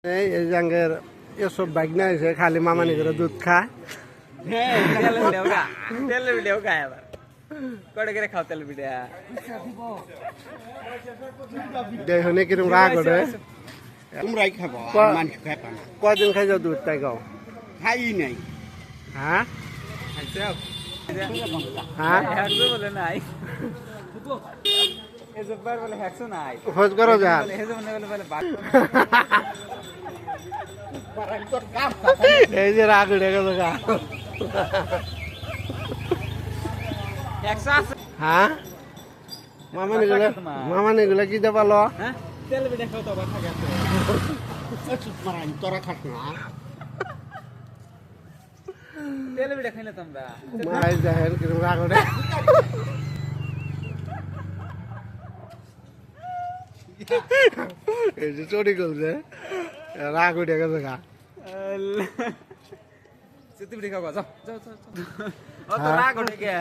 এই জাঙ্গের এসব বাইক না এসে খালি মামানি করে দুধ খায়। তেল ভিডিও খায় আবার কড়ে করে খাও তেল ভিডিও দেখো নি কিরম রাগ করে। তোমরাই খাবো মানুষ খায় না। কয়দিন খাই যাও দুধ তাই গাও? খাই নাই। হ্যাঁ হ্যাঁ বলে নাই এজবার বলে হ্যাকসো নাই খোঁজ করো যা। এই যে রাগ উঠে গেল গা। হ্যাঁ মামানি গুলা কি দে পালো? তেল ভিডিও খাও তো আবার থাকে তোরা খাস না। তেল ভিডিও খাই না তোমরা মাই দেখেন কিরম রাগ উঠে। এই যে চুরি করছে রাগ উঠে গেছে গা।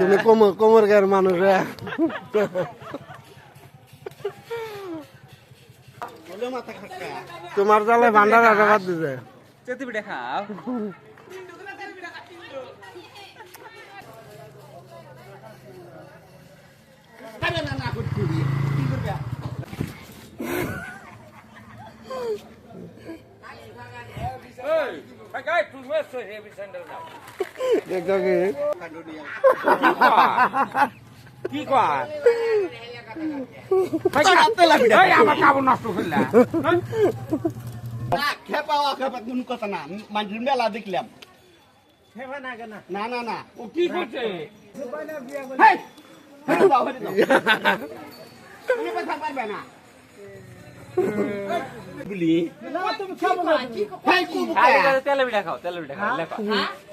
তুমি কোমর গায়ের মানুষ তোমার জালে ভান্ডার বাদ দিছে। চেতি পিঠে খাও দেখো কি কয় আমার কাপড় নষ্ট করলা খেপা কোন কথা না। মানুষের মেলা দেখলাম না না না ও কি করছে না তেল ভিডিও খাও তেল ভিডিও খাও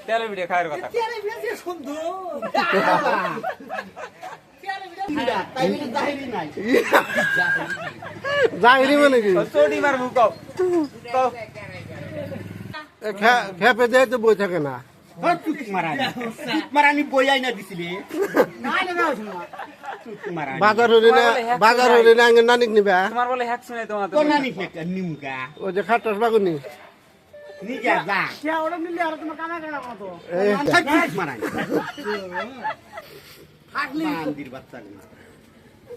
তেল ভিডিও খাওয়ার কথা যাইনি মানে কি চটি মারবো কও খেপে দেয় তো বই থাকে না। মারানি বইয়াই না দিছিলি বাজার হলে না নানিক নিবা। তোমার বলে হ্যাক শুনে তোমার তোর নানি নিমকা ওই যে খাটাস বাগুনি নিজে যা মারানি বাচ্চা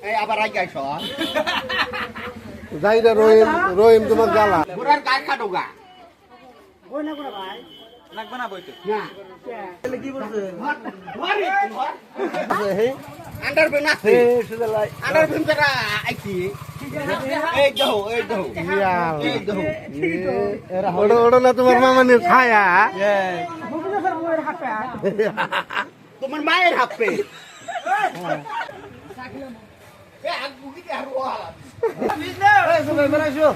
এই আবার আগে আইস যাই রে রহিম রহিম তোমার জ্বালা ঘোড়ার গায়ে খাটো গা লাগবে না বইতে না কি বলছে আন্ডারপ্যান্ট আছে আন্ডারপ্যান্ট করা আইছি এই দাও এই দাও ওড়ো ওড়ো না তোমার মামানির ছায়া। তোমার মায়ের হাফে বেড়াইছো